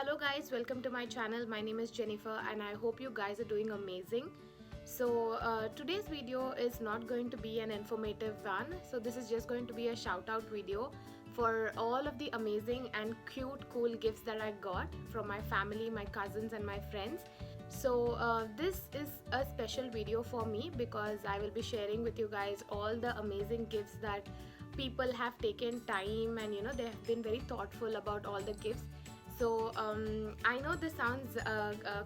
Hello guys, welcome to my channel. My name is Jennifer and I hope you guys are doing amazing. So today's video is not going to be an informative one. So this is just going to be a shout out video for all of the amazing and cute cool gifts that I got from my family, my cousins and my friends. So this is a special video for me because I will be sharing with you guys all the amazing gifts that people have taken time and they have been very thoughtful about all the gifts. So I know this sounds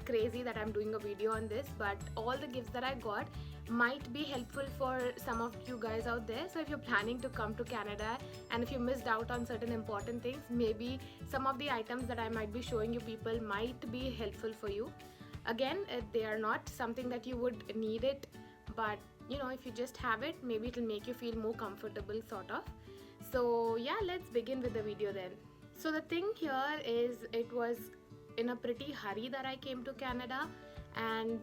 crazy that I'm doing a video on this, but all the gifts that I got might be helpful for some of you guys out there. So if you're planning to come to Canada and if you missed out on certain important things, maybe some of the items that I might be showing you people might be helpful for you. Again, they are not something that you would need it, but if you just have it, maybe it'll make you feel more comfortable sort of. So yeah, let's begin with the video then. So the thing here is, it was in a pretty hurry that I came to Canada, and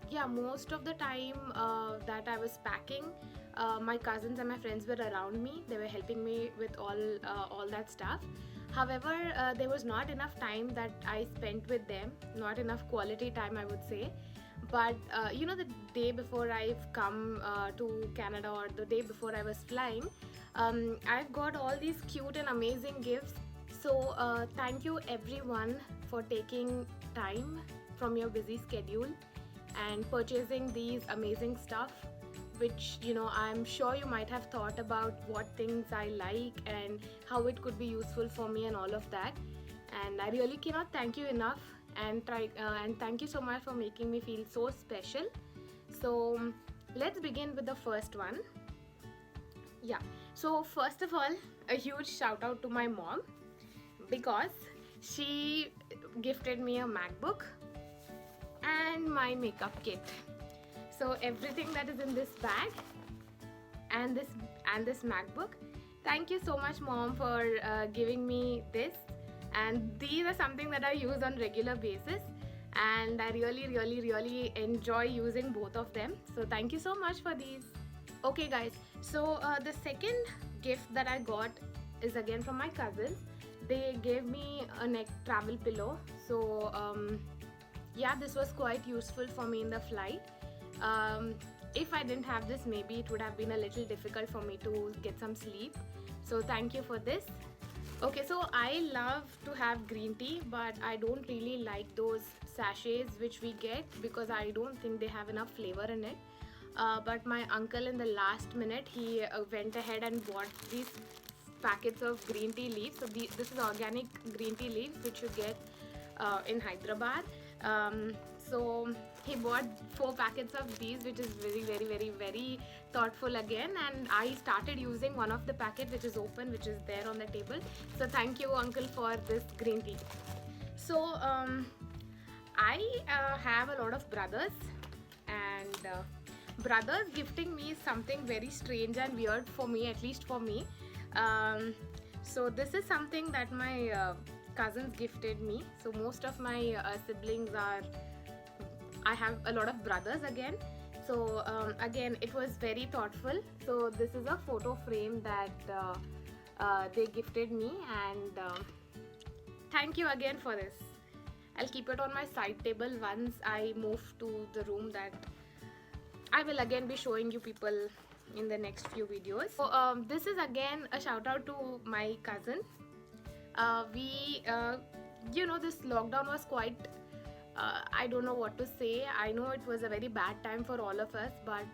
yeah, most of the time that I was packing, my cousins and my friends were around me. They were helping me with all that stuff. However, there was not enough time that I spent with them, not enough quality time I would say. But the day before I've come to Canada, or the day before I was flying, I've got all these cute and amazing gifts. So thank you everyone for taking time from your busy schedule and purchasing these amazing stuff, which I'm sure you might have thought about what things I like and how it could be useful for me and all of that. And I really cannot thank you enough, and thank you so much for making me feel so special. So let's begin with the first one. Yeah, so first of all, a huge shout out to my mom, because she gifted me a MacBook and my makeup kit. So everything that is in this bag and this MacBook, thank you so much mom for giving me this. And these are something that I use on regular basis, and I really enjoy using both of them. So thank you so much for these. Okay guys, so the second gift that I got is again from my cousins. They gave me a neck travel pillow. So yeah, this was quite useful for me in the flight. If I didn't have this, maybe it would have been a little difficult for me to get some sleep. So thank you for this. Okay, so I love to have green tea, but I don't really like those sachets which we get because I don't think they have enough flavor in it. But my uncle in the last minute, he went ahead and bought these packets of green tea leaves. So this is organic green tea leaves which you get in Hyderabad. So he bought 4 packets of these, which is very thoughtful again, and I started using one of the packet which is open, which is there on the table. So thank you uncle for this green tea. So I have a lot of brothers, and brothers gifting me is something very strange and weird for me, at least for me. So this is something that my cousins gifted me. So most of my siblings are, I have a lot of brothers again. So again, it was very thoughtful. So this is a photo frame that they gifted me, and thank you again for this. I'll keep it on my side table once I move to the room that I will again be showing you people in the next few videos. So this is again a shout out to my cousin. This lockdown was quite, I don't know what to say. I know it was a very bad time for all of us, but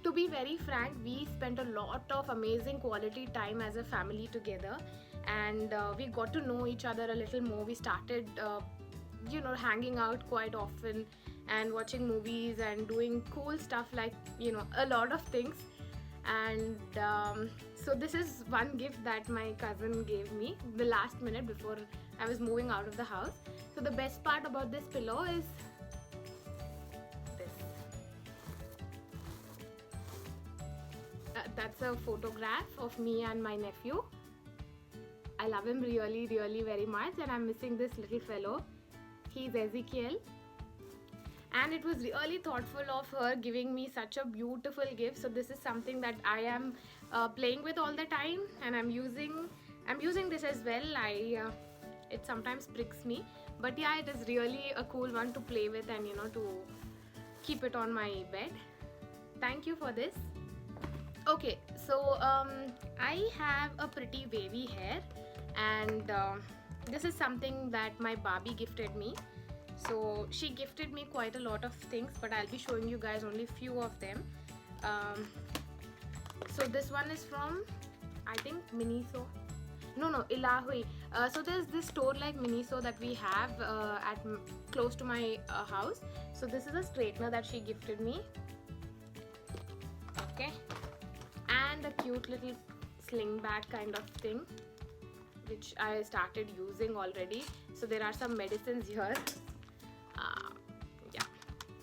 to be very frank, we spent a lot of amazing quality time as a family together, and we got to know each other a little more. We started hanging out quite often and watching movies and doing cool stuff, like a lot of things. And so this is one gift that my cousin gave me the last minute before I was moving out of the house. So the best part about this pillow is this. That's a photograph of me and my nephew. I love him really very much, and I'm missing this little fellow. He's Ezekiel. And it was really thoughtful of her giving me such a beautiful gift. So this is something that I am playing with all the time, and I'm using this as well. I it sometimes pricks me, but yeah, it is really a cool one to play with and to keep it on my bed. Thank you for this. Okay, so I have a pretty wavy hair, and this is something that my Barbie gifted me. So she gifted me quite a lot of things, but I'll be showing you guys only few of them. So this one is from, I think, Miniso. No, Ilahui. So there's this store like Miniso that we have at close to my house. So this is a straightener that she gifted me. Okay, and a cute little sling bag kind of thing, which I started using already. So there are some medicines here. Yeah,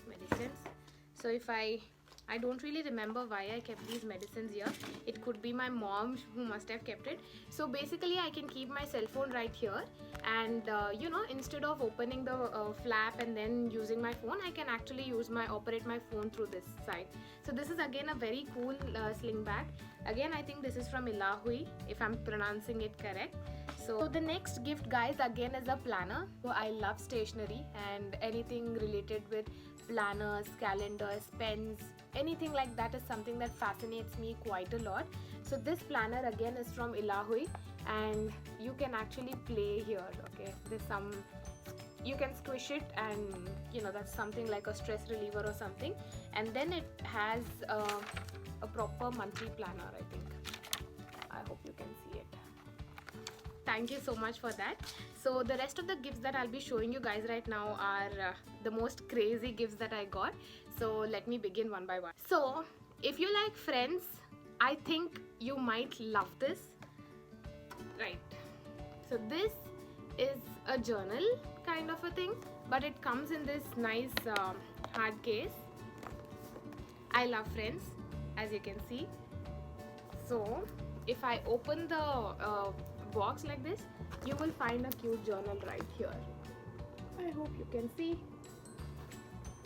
medicines. So if I don't really remember why I kept these medicines here. It could be my mom who must have kept it. So basically I can keep my cell phone right here, and instead of opening the flap and then using my phone, I can actually operate my phone through this side. So this is again a very cool sling bag. Again, I think this is from Ilahui, if I'm pronouncing it correct. So the next gift, guys, again is a planner. So I love stationery and anything related with planners, calendars, pens, anything like that is something that fascinates me quite a lot. So this planner again is from Ilahui, and you can actually play here. Okay, there's some, you can squish it, and that's something like a stress reliever or something. And then it has a proper monthly planner, I think. I hope you can see it. Thank you so much for that. So the rest of the gifts that I'll be showing you guys right now are the most crazy gifts that I got. So let me begin one by one. So if you like Friends, I think you might love this. Right. So this is a journal kind of a thing, but it comes in this nice hard case. I love Friends, as you can see. So if I open the box like this, you will find a cute journal right here. I hope you can see.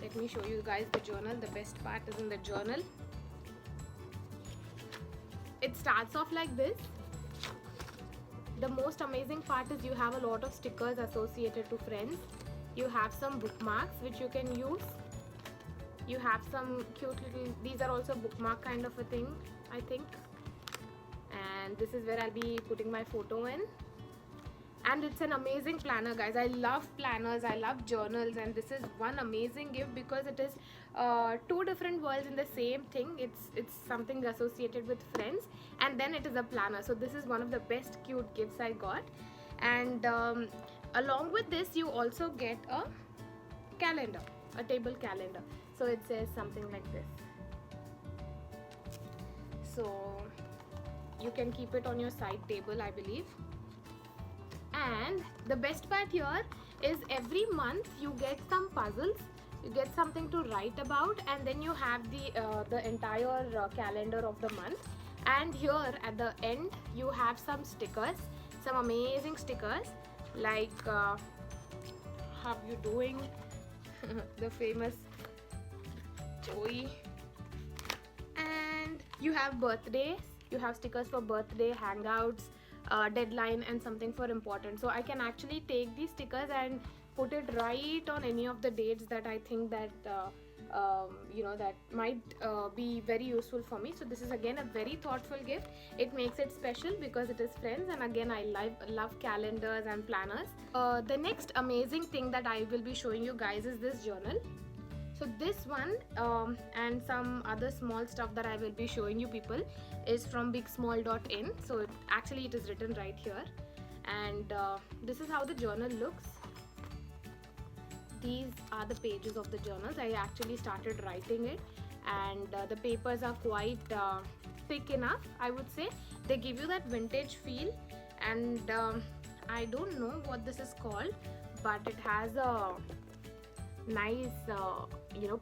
Let me show you guys the journal. The best part is in the journal. It starts off like this. The most amazing part is you have a lot of stickers associated to Friends. You have some bookmarks which you can use. You have some cute little, these are also bookmark kind of a thing, I think. And this is where I'll be putting my photo in. And it's an amazing planner, guys. I love planners, I love journals, and this is one amazing gift because it is two different worlds in the same thing. It's something associated with Friends, and then it is a planner. So this is one of the best cute gifts I got. And along with this, you also get a calendar, a table calendar. So it says something like this. So you can keep it on your side table, I believe. And the best part here is every month you get some puzzles, you get something to write about, and then you have the entire calendar of the month. And here at the end you have some stickers, some amazing stickers like how you doing, the famous Joey. And you have birthdays, you have stickers for birthday, hangouts, deadline, and something for important. So I can actually take these stickers and put it right on any of the dates that I think that that might be very useful for me. So this is again a very thoughtful gift. It makes it special because it is Friends, and again I love calendars and planners. The next amazing thing that I will be showing you guys is this journal. So this one and some other small stuff that I will be showing you people is from bigsmall.in. So actually it is written right here, and this is how the journal looks. These are the pages of the journals. I actually started writing it, and the papers are quite thick enough, I would say. They give you that vintage feel, and I don't know what this is called, but it has a nice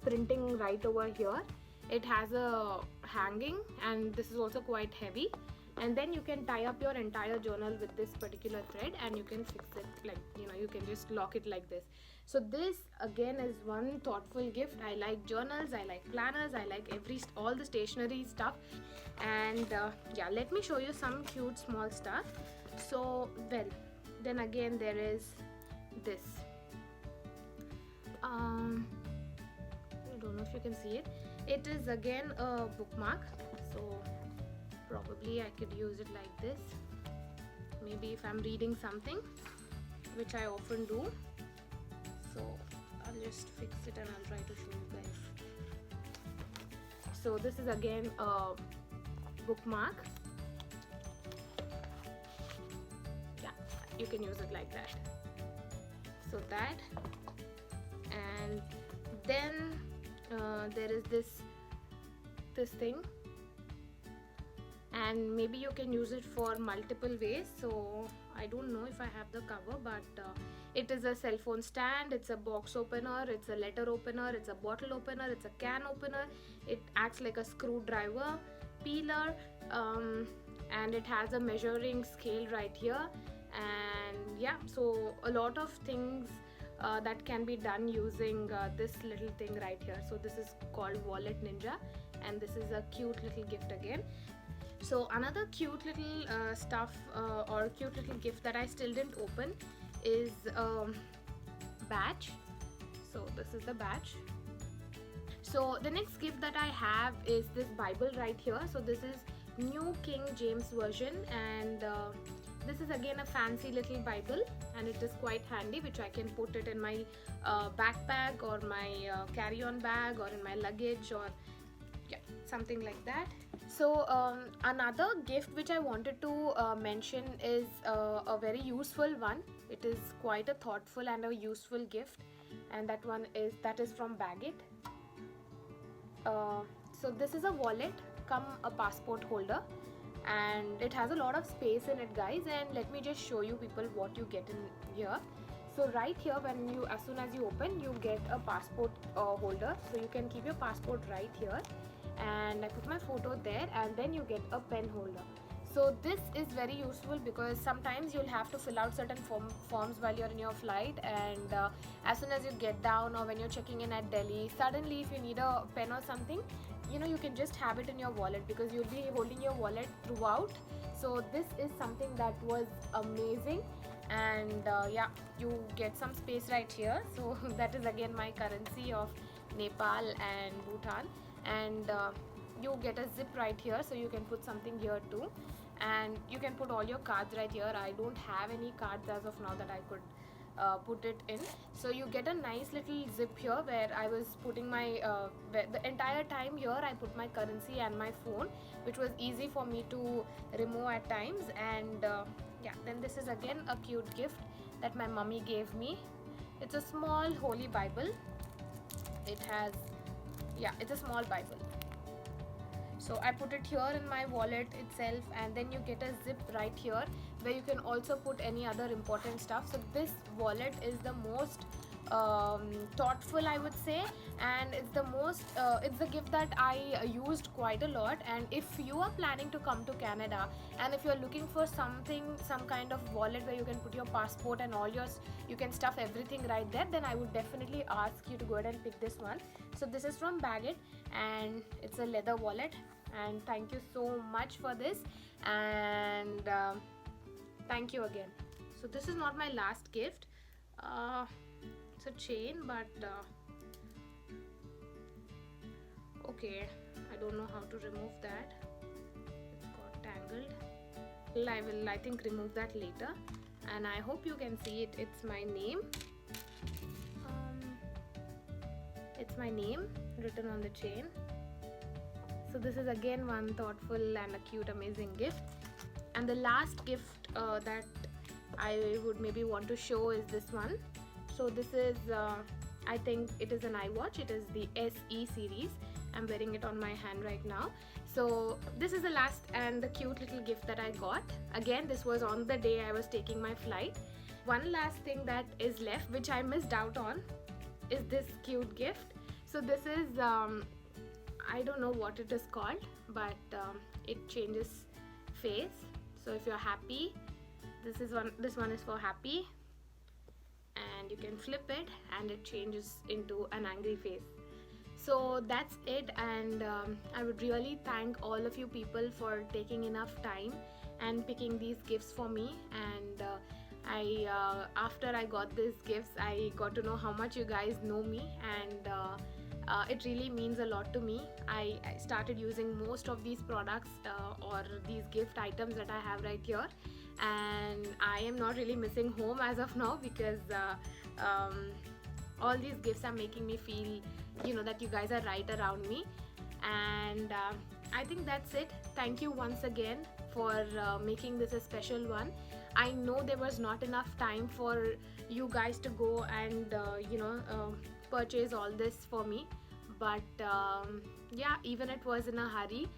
printing right over here. It has a hanging, and this is also quite heavy, and then you can tie up your entire journal with this particular thread, and you can fix it like you can just lock it like this. So this again is one thoughtful gift. I like journals, I like planners, I like all the stationery stuff. And yeah, let me show you some cute small stuff. So well, Then again there is this. I don't know if you can see it. It is again a bookmark, so probably I could use it like this. Maybe if I'm reading something, which I often do. So I'll just fix it and I'll try to show you guys. So this is again a bookmark. Yeah, you can use it like that. So that, and then there is this thing, and maybe you can use it for multiple ways. So I don't know if I have the cover, but it is a cell phone stand, it's a box opener, it's a letter opener, it's a bottle opener, it's a can opener. It acts like a screwdriver, peeler, and it has a measuring scale right here. And yeah, so a lot of things that can be done using this little thing right here. So this is called Wallet Ninja, and this is a cute little gift again. So another cute little stuff or cute little gift that I still didn't open is badge. So this is the badge. So the next gift that I have is this Bible right here. So this is New King James Version, and this is again a fancy little Bible, and it is quite handy, which I can put it in my backpack or my carry-on bag or in my luggage, or yeah, something like that. So another gift which I wanted to mention is a very useful one. It is quite a thoughtful and a useful gift, and that is from Baggett. So this is a wallet come a passport holder, and it has a lot of space in it, guys, and let me just show you people what you get in here. So right here, as soon as you open, you get a passport holder, so you can keep your passport right here, and I put my photo there, and then you get a pen holder. So this is very useful because sometimes you'll have to fill out certain forms while you're in your flight, and as soon as you get down or when you're checking in at Delhi, suddenly if you need a pen or something, you can just have it in your wallet because you'll be holding your wallet throughout. So this is something that was amazing, and yeah, you get some space right here. So that is again my currency of Nepal and Bhutan, and you get a zip right here, so you can put something here too, and you can put all your cards right here. I don't have any cards as of now that I could put it in. So you get a nice little zip here where I was putting my the entire time here I put my currency and my phone, which was easy for me to remove at times. And yeah, then this is again a cute gift that my mummy gave me. It's a small holy Bible. It's a small Bible. So I put it here in my wallet itself, and then you get a zip right here where you can also put any other important stuff. So this wallet is the most thoughtful, I would say, and it's the gift that I used quite a lot. And if you are planning to come to Canada, and if you're looking for some kind of wallet where you can put your passport and all you can stuff everything right there, then I would definitely ask you to go ahead and pick this one. So this is from Baggett, and it's a leather wallet, and thank you so much for this, and thank you again. So this is not my last gift. It's a chain, but okay, I don't know how to remove that. It's got tangled. I will, I think, remove that later, and I hope you can see it. It's my name. It's my name written on the chain. So this is again one thoughtful and a cute, amazing gift. And the last gift that I would maybe want to show is this one. So this is I think it is an iWatch. It is the SE series. I'm wearing it on my hand right now. So this is the last and the cute little gift that I got. Again, this was on the day I was taking my flight. One last thing that is left, which I missed out on, is this cute gift. So this is I don't know what it is called, but it changes face. So if you're happy, this one is for happy, and you can flip it and it changes into an angry face. So that's it, and I would really thank all of you people for taking enough time and picking these gifts for me. And After I got these gifts, I got to know how much you guys know me, and it really means a lot to me. I started using most of these products or these gift items that I have right here, and I am not really missing home as of now, because all these gifts are making me feel, that you guys are right around me. And I think that's it. Thank you once again for making this a special one. I know there was not enough time for you guys to go and purchase all this for me, but yeah, even it was in a hurry.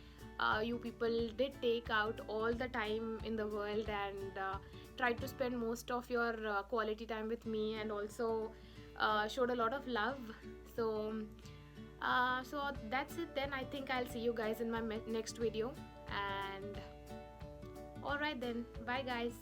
You people did take out all the time in the world and tried to spend most of your quality time with me, and also showed a lot of love. So so that's it then. I think I'll see you guys in my next video. And alright then, bye guys.